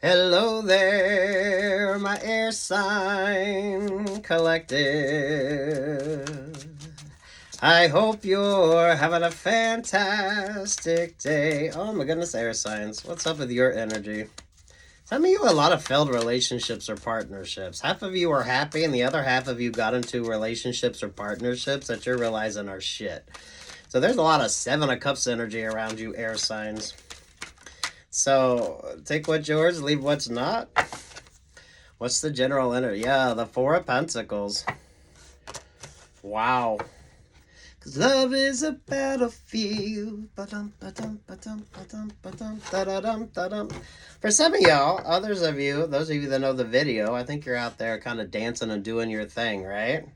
Hello there, my air sign collective. I hope you're having a fantastic day. Oh my goodness, air signs. What's up with your energy? Some of you a lot of failed relationships or partnerships. Half of you are happy and the other half of you got into relationships or partnerships that you're realizing are shit. So there's a lot of Seven of Cups energy around you, air signs. So take what's yours, leave what's not. What's the general energy? Yeah, the Four of Pentacles. Wow. Cause love is a battlefield. For some of y'all, others of you, those of you that know the video, I think you're out there kind of dancing and doing your thing, right?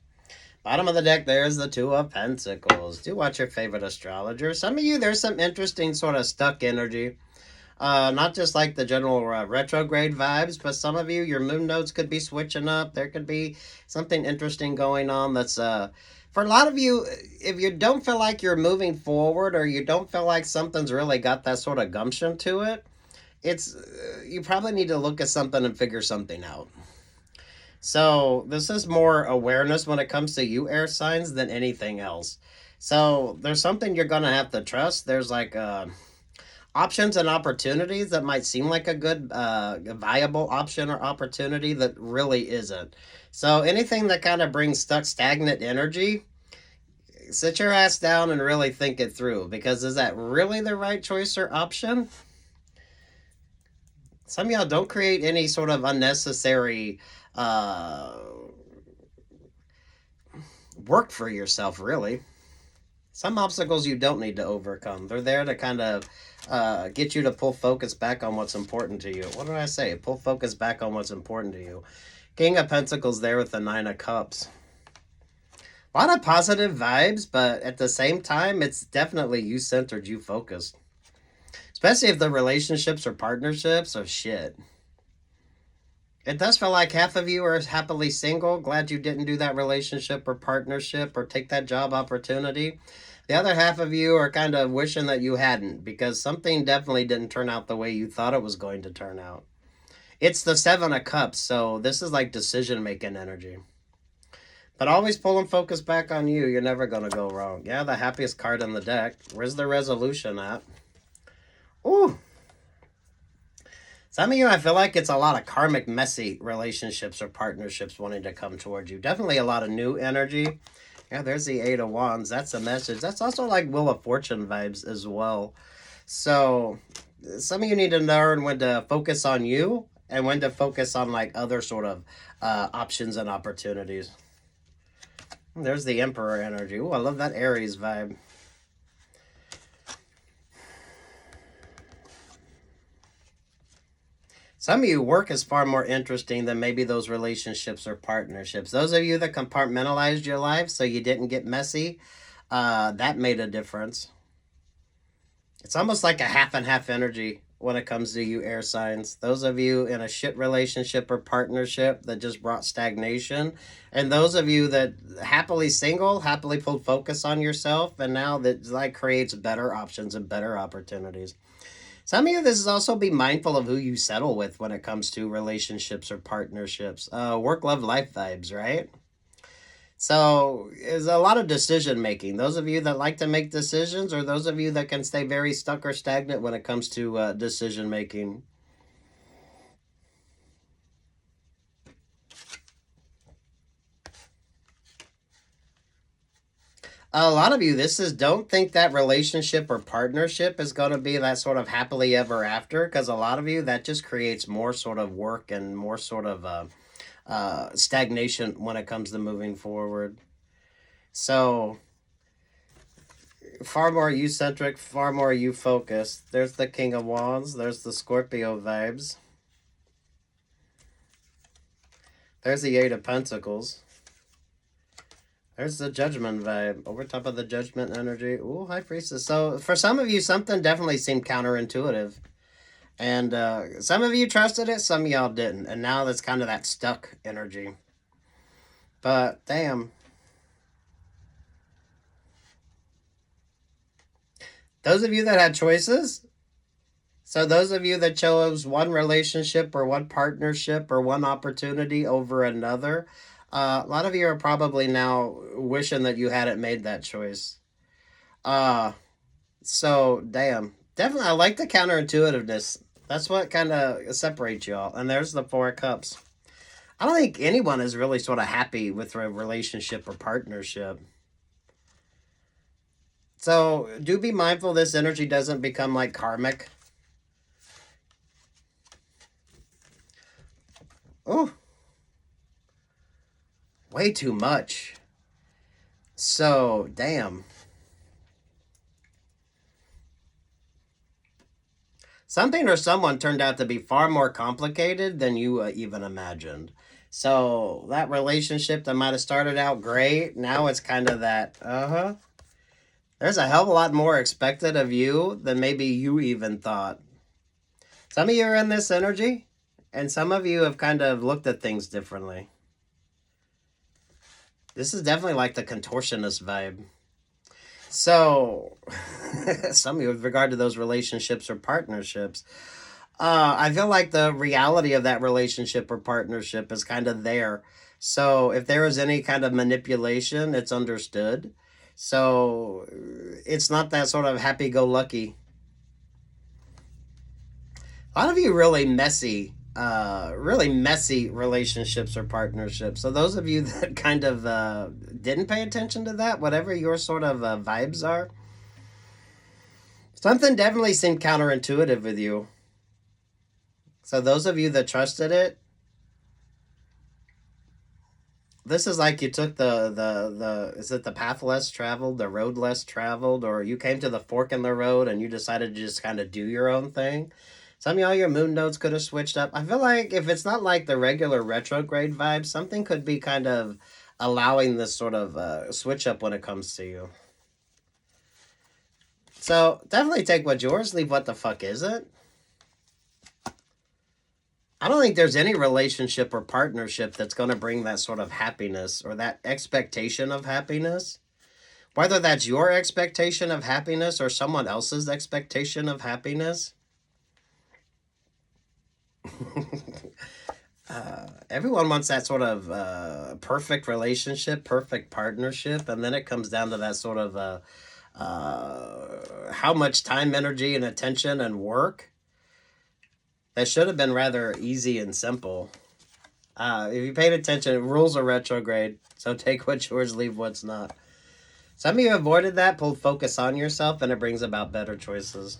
Bottom of the deck, there's the Two of Pentacles. Do watch your favorite astrologer. Some of you, there's some interesting sort of stuck energy. Not just like the general retrograde vibes, but some of you, your moon nodes could be switching up. There could be something interesting going on that's, for a lot of you, if you don't feel like you're moving forward or you don't feel like something's really got that sort of gumption to it, it's, you probably need to look at something and figure something out. So this is more awareness when it comes to you air signs than anything else. So there's something you're going to have to trust. There's like, options and opportunities that might seem like a good viable option or opportunity that really isn't. So anything that kind of brings stuck stagnant energy, sit your ass down and really think it through, because is that really the right choice or option? Some of y'all don't create any sort of unnecessary work for yourself, really. Some obstacles you don't need to overcome. They're there to kind of get you to pull focus back on what's important to you. What did I say? Pull focus back on what's important to you. King of Pentacles there with the Nine of Cups. A lot of positive vibes, but at the same time, it's definitely you-centered, you-focused. Especially if the relationships or partnerships are shit. It does feel like half of you are happily single. Glad you didn't do that relationship or partnership or take that job opportunity. The other half of you are kind of wishing that you hadn't, because something definitely didn't turn out the way you thought it was going to turn out. It's the Seven of Cups, so this is like decision-making energy. But always pulling focus back on you. You're never going to go wrong. Yeah, the happiest card in the deck. Where's the resolution at? Ooh. Some of you, I feel like it's a lot of karmic, messy relationships or partnerships wanting to come towards you. Definitely a lot of new energy. Yeah, there's the Eight of Wands. That's a message. That's also like Wheel of Fortune vibes as well. So some of you need to learn when to focus on you and when to focus on like other sort of options and opportunities. There's the Emperor energy. Ooh, I love that Aries vibe. Some of you, work is far more interesting than maybe those relationships or partnerships. Those of you that compartmentalized your life so you didn't get messy, that made a difference. It's almost like a half and half energy when it comes to you air signs. Those of you in a shit relationship or partnership that just brought stagnation, and those of you that happily single, happily pulled focus on yourself, and now that like creates better options and better opportunities. Some of you, this is also be mindful of who you settle with when it comes to relationships or partnerships. Work, love, life vibes, right? So there's a lot of decision making. Those of you that like to make decisions, or those of you that can stay very stuck or stagnant when it comes to decision making. A lot of you, this is don't think that relationship or partnership is going to be that sort of happily ever after, because a lot of you, that just creates more sort of work and more sort of stagnation when it comes to moving forward. So far more you-centric, far more you-focused. There's the King of Wands. There's the Scorpio vibes. There's the Eight of Pentacles. There's the Judgment vibe. Over top of the Judgment energy. Ooh, High Priestess. So for some of you, something definitely seemed counterintuitive. And some of you trusted it, some of y'all didn't. And now that's kind of that stuck energy. But, damn. Those of you that had choices, So those of you that chose one relationship or one partnership or one opportunity over another, a lot of you are probably now wishing that you hadn't made that choice. Uh, so damn. Definitely, I like the counterintuitiveness. That's what kind of separates y'all. And there's the Four of Cups. I don't think anyone is really sort of happy with a relationship or partnership. So do be mindful this energy doesn't become like karmic. Oh, way too much. So, damn. Something or someone turned out to be far more complicated than you even imagined. So, that relationship that might have started out great, now it's kind of that, There's a hell of a lot more expected of you than maybe you even thought. Some of you are in this energy, and some of you have kind of looked at things differently. This is definitely like the contortionist vibe. So, some of you, with regard to those relationships or partnerships, I feel like the reality of that relationship or partnership is kind of there. So, if there is any kind of manipulation, it's understood. So, it's not that sort of happy go lucky. A lot of you really messy relationships or partnerships. So those of you that kind of didn't pay attention to that, whatever your sort of vibes are, something definitely seemed counterintuitive with you. So those of you that trusted it, this is like you took the is it the path less traveled, the road less traveled, or you came to the fork in the road and you decided to just kind of do your own thing. Some of y'all, your moon notes could have switched up. I feel like if it's not like the regular retrograde vibe, something could be kind of allowing this sort of switch up when it comes to you. So definitely take what's yours, leave what the fuck isn't. I don't think there's any relationship or partnership that's going to bring that sort of happiness or that expectation of happiness. Whether that's your expectation of happiness or someone else's expectation of happiness. Everyone wants that sort of perfect relationship, perfect partnership, and then it comes down to that sort of how much time, energy, and attention and work. That should have been rather easy and simple. If you paid attention, rules are retrograde, so take what's yours, leave what's not. Some of you avoided that, pulled focus on yourself, and it brings about better choices.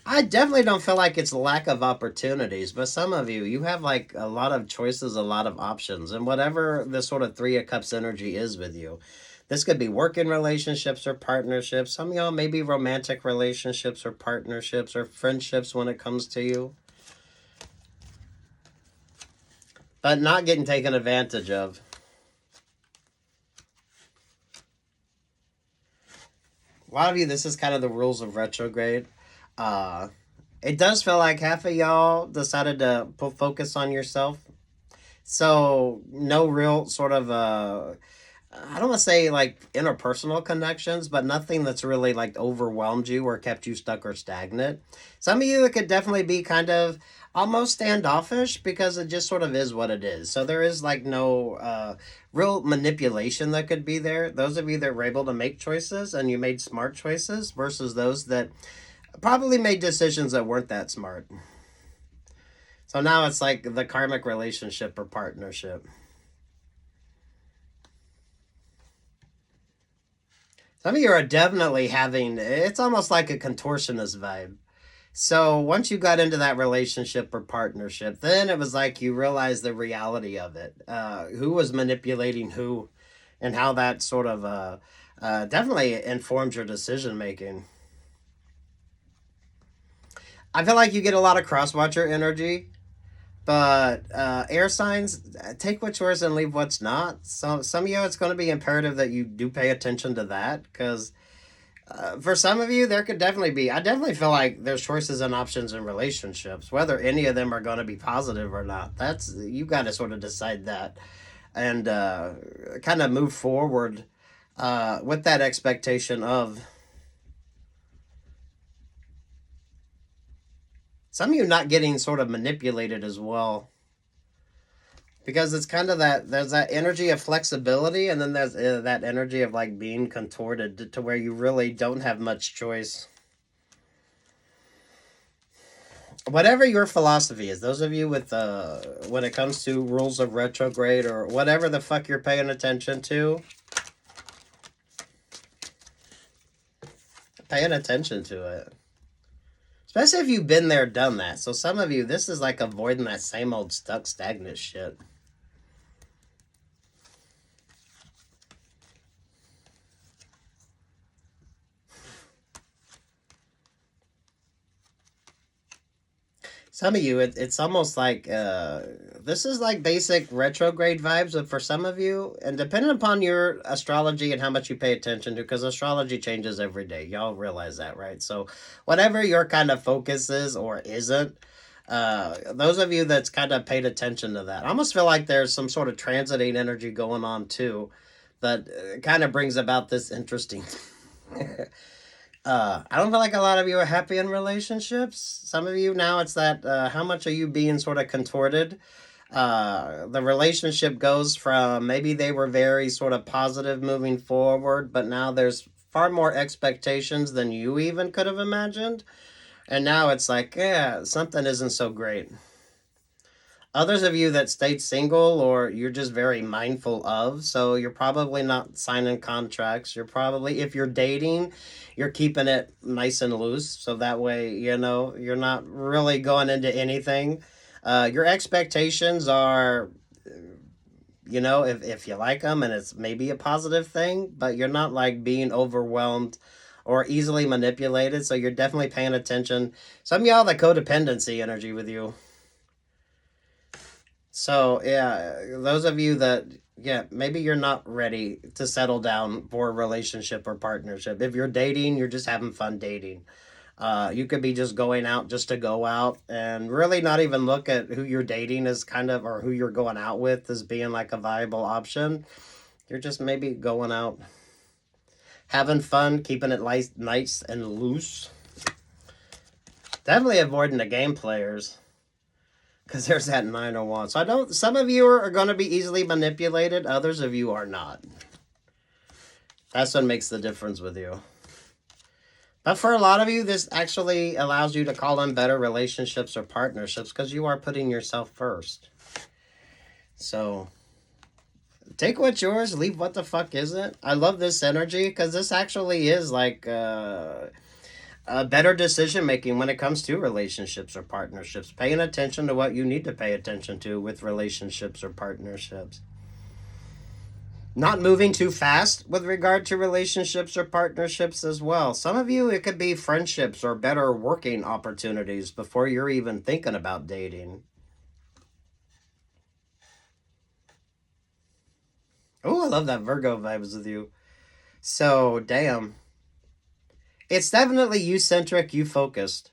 I definitely don't feel like it's lack of opportunities, but some of you, you have like a lot of choices, a lot of options, and whatever the sort of Three of Cups energy is with you. This could be working relationships or partnerships. Some of y'all maybe romantic relationships or partnerships or friendships when it comes to you. But not getting taken advantage of. A lot of you, this is kind of the rules of retrograde. It does feel like half of y'all decided to put focus on yourself. So no real sort of I don't want to say like interpersonal connections, but nothing that's really like overwhelmed you or kept you stuck or stagnant. Some of you, it could definitely be kind of almost standoffish because it just sort of is what it is. So there is like no real manipulation that could be there. Those of you that were able to make choices and you made smart choices versus those that probably made decisions that weren't that smart. So now it's like the karmic relationship or partnership. Some of you are definitely having, it's almost like a contortionist vibe. So once you got into that relationship or partnership, then it was like you realized the reality of it. Who was manipulating who and how that sort of definitely informed your decision making. I feel like you get a lot of cross-watcher energy. But air signs, take what's yours and leave what's not. So some of you, it's going to be imperative that you do pay attention to that because for some of you, there could definitely be. I definitely feel like there's choices and options in relationships. Whether any of them are going to be positive or not, that's you got to sort of decide that and kind of move forward with that expectation of Some of you not getting sort of manipulated as well. Because it's kind of there's that energy of flexibility, and then there's that energy of like being contorted to where you really don't have much choice. Whatever your philosophy is, those of you with when it comes to rules of retrograde or whatever the fuck you're paying attention to, paying attention to it. Especially if you've been there, done that. So some of you, this is like avoiding that same old stuck, stagnant shit. Some of you, it's almost like this is like basic retrograde vibes. But for some of you, and depending upon your astrology and how much you pay attention to, because astrology changes every day. Y'all realize that, right? So whatever your kind of focus is or isn't, those of you that's kind of paid attention to that, I almost feel like there's some sort of transiting energy going on too, that kind of brings about this interesting. I don't feel like a lot of you are happy in relationships. Some of you now, it's that how much are you being sort of contorted? The relationship goes from maybe they were very sort of positive moving forward, but now there's far more expectations than you even could have imagined. And now it's like, yeah, something isn't so great. Others of you that stayed single or you're just very mindful of, so you're probably not signing contracts. You're probably, if you're dating, you're keeping it nice and loose. So that way, you know, you're not really going into anything. Your expectations are, you know, if you like them and it's maybe a positive thing, but you're not like being overwhelmed or easily manipulated. So you're definitely paying attention. Some of y'all, the codependency energy with you. So, yeah, those of you that, yeah, maybe you're not ready to settle down for a relationship or partnership. If you're dating, you're just having fun dating. You could be just going out just to go out and really not even look at who you're dating as kind of, or who you're going out with as being like a viable option. You're just maybe going out, having fun, keeping it nice and loose. Definitely avoiding the game players. Because there's that 901. So I don't. Some of you are going to be easily manipulated. Others of you are not. That's what makes the difference with you. But for a lot of you, this actually allows you to call in better relationships or partnerships because you are putting yourself first. So take what's yours, leave what the fuck isn't. I love this energy because this actually is like better decision making when it comes to relationships or partnerships. Paying attention to what you need to pay attention to with relationships or partnerships. Not moving too fast with regard to relationships or partnerships as well. Some of you, it could be friendships or better working opportunities before you're even thinking about dating. Oh, I love that Virgo vibes with you. So, damn. It's definitely you centric, you focused.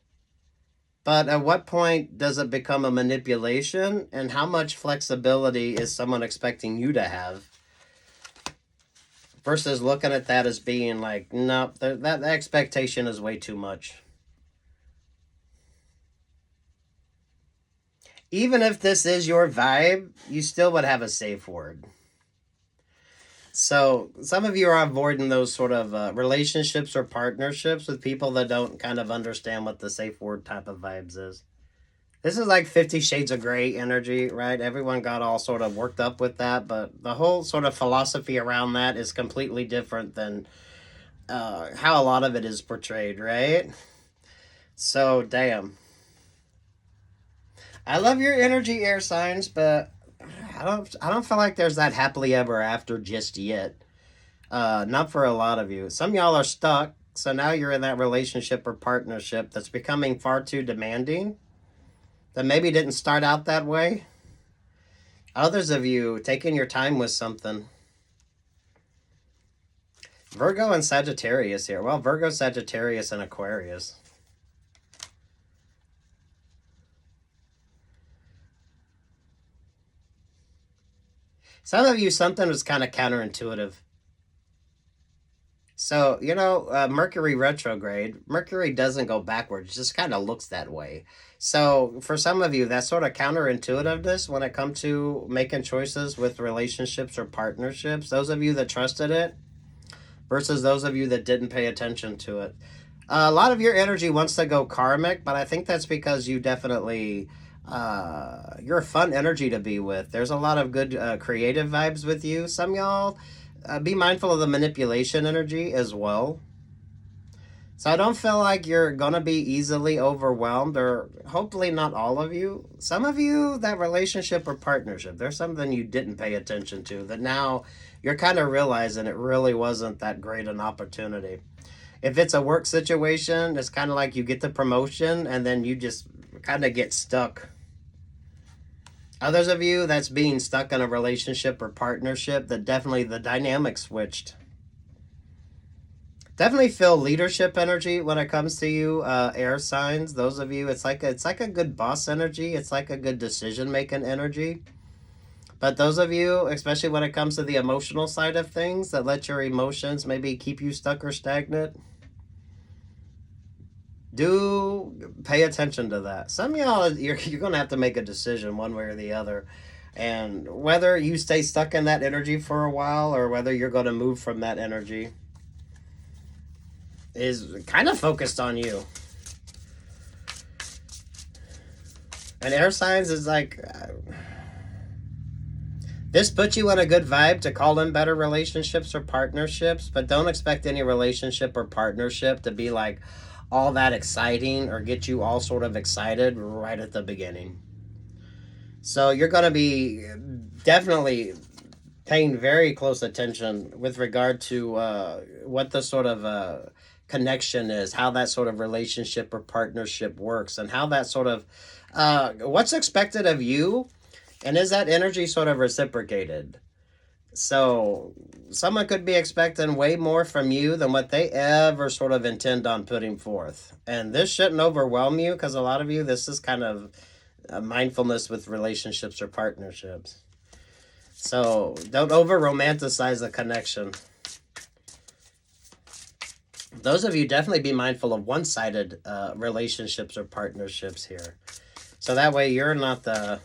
But at what point does it become a manipulation? And how much flexibility is someone expecting you to have? Versus looking at that as being like, no, that expectation is way too much. Even if this is your vibe, you still would have a safe word. So some of you are avoiding those sort of relationships or partnerships with people that don't kind of understand what the safe word type of vibes is. This is like 50 Shades of Grey energy, right? Everyone got all sort of worked up with that, but the whole sort of philosophy around that is completely different than how a lot of it is portrayed, right? So, damn. I love your energy, air signs, but I don't feel like there's that happily ever after just yet. Not for a lot of you. Some of y'all are stuck, so now you're in that relationship or partnership that's becoming far too demanding. That maybe didn't start out that way. Others of you taking your time with something. Virgo and Sagittarius here. Well, Virgo, Sagittarius, and Aquarius. Some of you, something was kind of counterintuitive. So, you know, Mercury retrograde, Mercury doesn't go backwards, it just kind of looks that way. So, for some of you, that's sort of counterintuitiveness when it comes to making choices with relationships or partnerships. Those of you that trusted it versus those of you that didn't pay attention to it. A lot of your energy wants to go karmic, but I think that's because you definitely you're a fun energy to be with. There's a lot of good creative vibes with you. Some y'all be mindful of the manipulation energy as well. So I don't feel like you're gonna be easily overwhelmed, or hopefully not all of you. Some of you, that relationship or partnership, there's something you didn't pay attention to that now you're kind of realizing it really wasn't that great an opportunity. If it's a work situation, it's kind of like you get the promotion and then you just kind of get stuck. Others of you that's being stuck in a relationship or partnership, that definitely the dynamic switched. Definitely feel leadership energy when it comes to you, air signs. Those of you, it's like a good boss energy. It's like a good decision making energy. But those of you, especially when it comes to the emotional side of things, that let your emotions maybe keep you stuck or stagnant, do pay attention to that. Some of y'all, you're going to have to make a decision one way or the other. And whether you stay stuck in that energy for a while or whether you're going to move from that energy is kind of focused on you. And air signs is like, this puts you in a good vibe to call in better relationships or partnerships, but don't expect any relationship or partnership to be like all that exciting or get you all sort of excited right at the beginning. So you're going to be definitely paying very close attention with regard to what the sort of connection is, how that sort of relationship or partnership works, and how that sort of what's expected of you, and is that energy sort of reciprocated. So someone could be expecting way more from you than what they ever sort of intend on putting forth. And this shouldn't overwhelm you, because a lot of you, this is kind of mindfulness with relationships or partnerships. So don't over romanticize the connection. Those of you, definitely be mindful of one-sided relationships or partnerships here. So that way you're not the...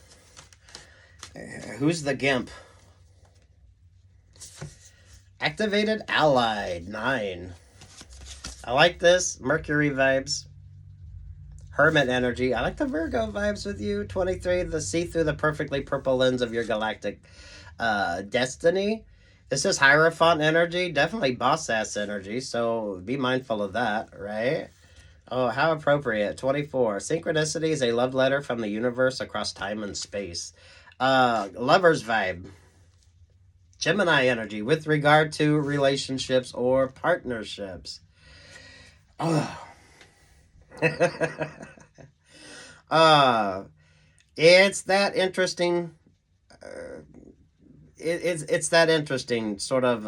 who's the gimp? Activated Allied, 9. I like this. Mercury vibes. Hermit energy. I like the Virgo vibes with you. 23, the see through the perfectly purple lens of your galactic destiny. This is Hierophant energy. Definitely boss ass energy. So be mindful of that, right? Oh, how appropriate. 24. Synchronicity is a love letter from the universe across time and space. Lover's vibe. Gemini energy with regard to relationships or partnerships. Oh. It's that interesting. It's that interesting sort of.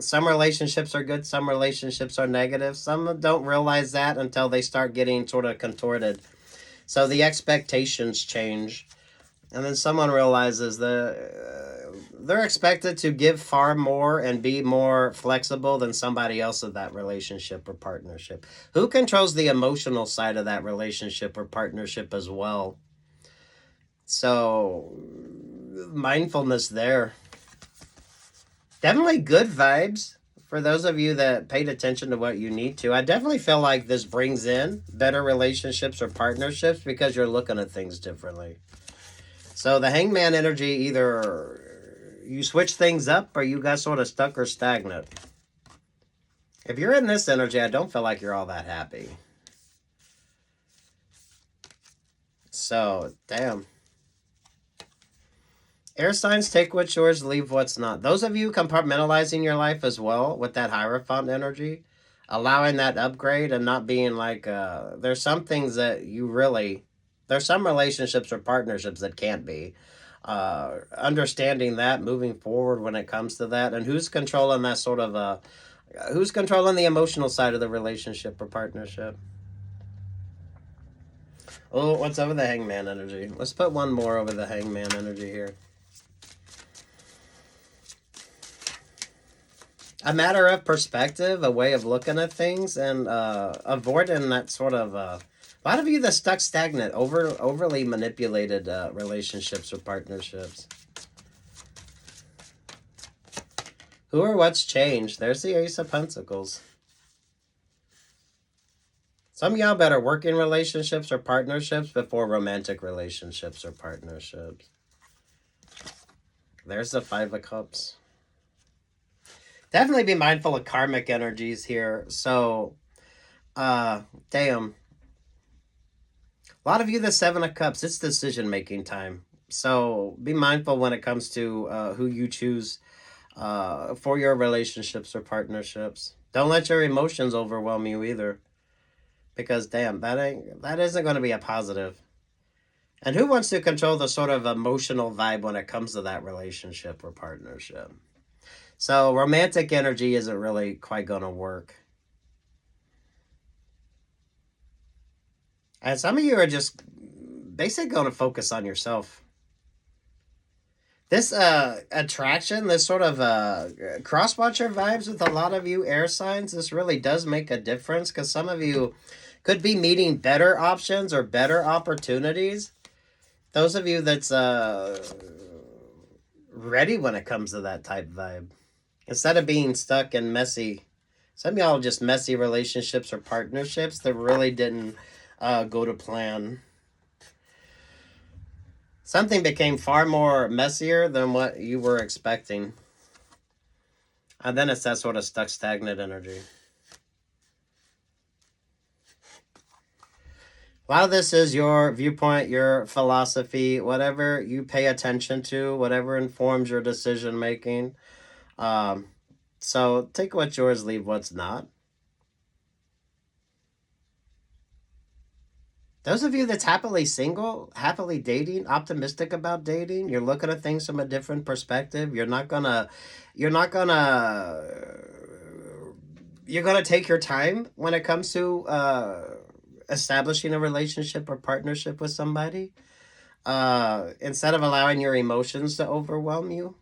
Some relationships are good, some relationships are negative. Some don't realize that until they start getting sort of contorted. So the expectations change, and then someone realizes they're expected to give far more and be more flexible than somebody else of that relationship or partnership. Who controls the emotional side of that relationship or partnership as well? So, mindfulness there. Definitely good vibes for those of you that paid attention to what you need to. I definitely feel like this brings in better relationships or partnerships because you're looking at things differently. So the Hangman energy, either you switch things up or you got sort of stuck or stagnant. If you're in this energy, I don't feel like you're all that happy. So, damn. Air signs, take what's yours, leave what's not. Those of you compartmentalizing your life as well with that Hierophant energy, allowing that upgrade and not being like, there's some things that you really, there's some relationships or partnerships that can't be. Understanding that, moving forward when it comes to that, and who's controlling that sort of, who's controlling the emotional side of the relationship or partnership. Oh, what's over the Hangman energy? Let's put one more over the Hangman energy here. a matter of perspective, a way of looking at things, and avoiding that sort of a lot of you that stuck stagnant, overly manipulated relationships or partnerships. Who or what's changed? There's the Ace of Pentacles. Some of y'all better work in relationships or partnerships before romantic relationships or partnerships. There's the Five of Cups. Definitely be mindful of karmic energies here. So, damn. A lot of you, the Seven of Cups, it's decision-making time. So be mindful when it comes to who you choose for your relationships or partnerships. Don't let your emotions overwhelm you either. Because, damn, that isn't going to be a positive. And who wants to control the sort of emotional vibe when it comes to that relationship or partnership? So romantic energy isn't really quite going to work. And some of you are just basically going to focus on yourself. This attraction, this sort of cross-watcher vibes with a lot of you air signs, this really does make a difference because some of you could be meeting better options or better opportunities. Those of you that's ready when it comes to that type vibe. Instead of being stuck in messy, some of y'all just messy relationships or partnerships that really didn't go to plan. Something became far more messier than what you were expecting. And then it's that sort of stuck, stagnant energy. A lot of this is your viewpoint, your philosophy, whatever you pay attention to, whatever informs your decision making. So take what's yours, leave what's not. Those of you that's happily single, happily dating, optimistic about dating, you're looking at things from a different perspective. You're gonna take your time when it comes to establishing a relationship or partnership with somebody. Instead of allowing your emotions to overwhelm you.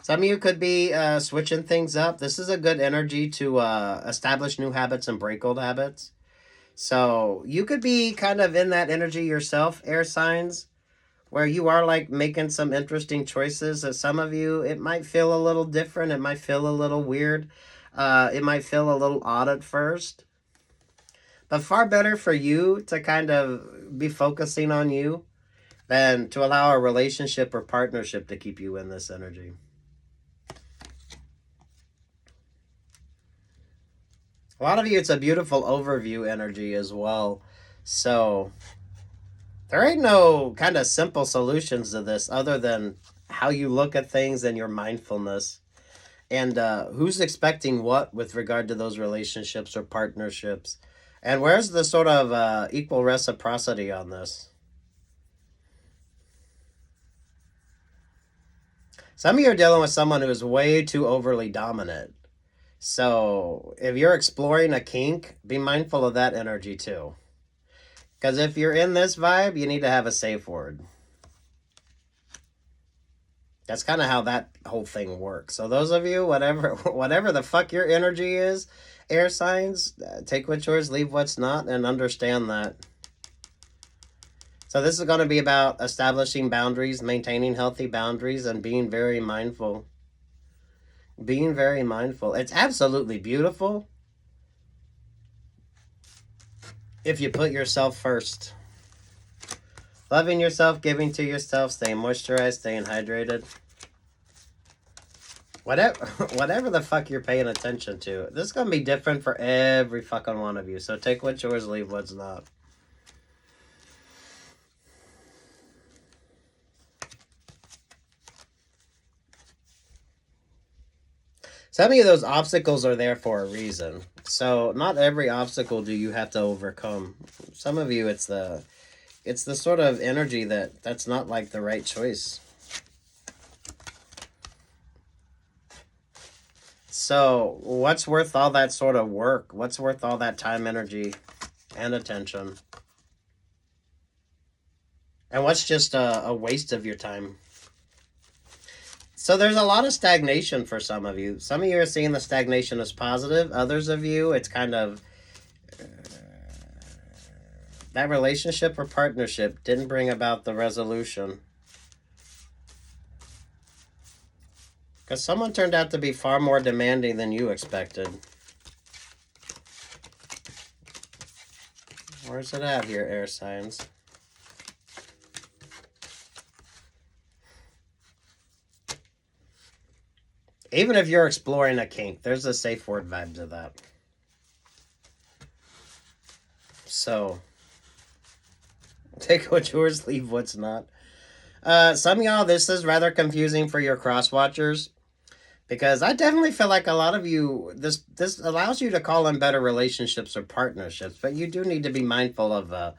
Some of you could be switching things up. This is a good energy to establish new habits and break old habits. So you could be kind of in that energy yourself, air signs, where you are like making some interesting choices. Some of you, it might feel a little different. It might feel a little weird. It might feel a little odd at first. But far better for you to kind of be focusing on you than to allow a relationship or partnership to keep you in this energy. A lot of you, it's a beautiful overview energy as well. So there ain't no kind of simple solutions to this other than how you look at things and your mindfulness. And who's expecting what with regard to those relationships or partnerships. And where's the sort of equal reciprocity on this? Some of you are dealing with someone who is way too overly dominant. So if you're exploring a kink, be mindful of that energy too. Because if you're in this vibe, you need to have a safe word. That's kind of how that whole thing works. So those of you, whatever the fuck your energy is, air signs, take what's yours, leave what's not, and understand that. So this is going to be about establishing boundaries, maintaining healthy boundaries, and being very mindful. Being very mindful. It's absolutely beautiful if you put yourself first. Loving yourself, giving to yourself, staying moisturized, staying hydrated. Whatever the fuck you're paying attention to. This is going to be different for every fucking one of you. So take what's yours, leave what's not. Some of those obstacles are there for a reason. So not every obstacle do you have to overcome. Some of you, it's the sort of energy that's not like the right choice. So what's worth all that sort of work? What's worth all that time, energy, and attention? And what's just a waste of your time? So there's a lot of stagnation for some of you. Some of you are seeing the stagnation as positive. Others of you, it's kind of that relationship or partnership didn't bring about the resolution. Because someone turned out to be far more demanding than you expected. Where's it at here, air signs? Even if you're exploring a kink, there's a safe word vibe to that. So, take what's yours, leave what's not. Some of y'all, this is rather confusing for your cross-watchers. Because I definitely feel like a lot of you, this allows you to call in better relationships or partnerships. But you do need to be mindful of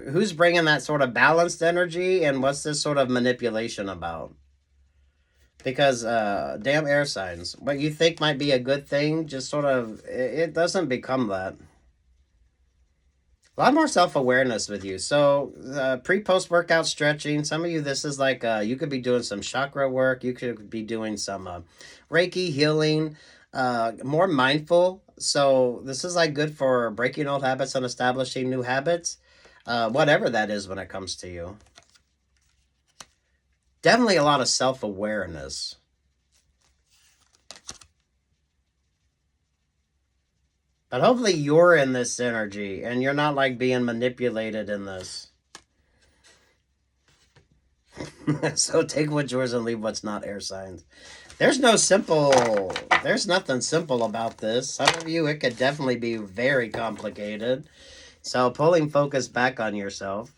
who's bringing that sort of balanced energy and what's this sort of manipulation about. Because damn air signs, what you think might be a good thing, just sort of, it doesn't become that. A lot more self-awareness with you. So pre-post workout stretching, some of you, this is like you could be doing some chakra work, you could be doing some Reiki healing, more mindful. So this is like good for breaking old habits and establishing new habits, whatever that is when it comes to you. Definitely a lot of self-awareness. But hopefully you're in this energy and you're not like being manipulated in this. So take what's yours and leave what's not, air signs. There's nothing simple about this. Some of you, it could definitely be very complicated. So pulling focus back on yourself.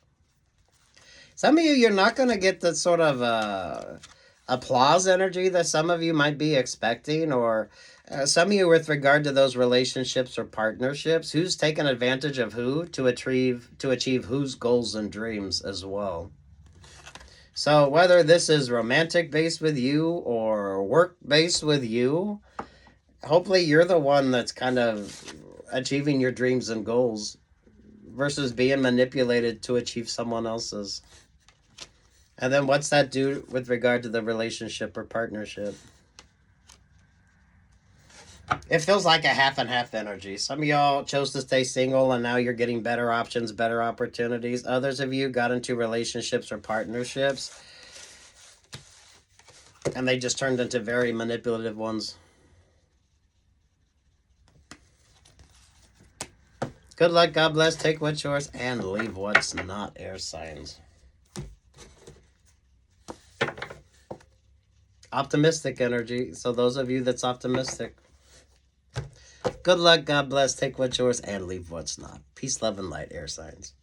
Some of you, you're not going to get the sort of applause energy that some of you might be expecting, or some of you with regard to those relationships or partnerships, who's taking advantage of who to achieve whose goals and dreams as well. So whether this is romantic based with you or work based with you, hopefully you're the one that's kind of achieving your dreams and goals versus being manipulated to achieve someone else's. And then what's that do with regard to the relationship or partnership? It feels like a half and half energy. Some of y'all chose to stay single and now you're getting better options, better opportunities. Others of you got into relationships or partnerships and they just turned into very manipulative ones. Good luck, God bless, take what's yours and leave what's not, air signs. Optimistic energy. So those of you that's optimistic, good luck, God bless, take what's yours and leave what's not. Peace, love, and light, air signs.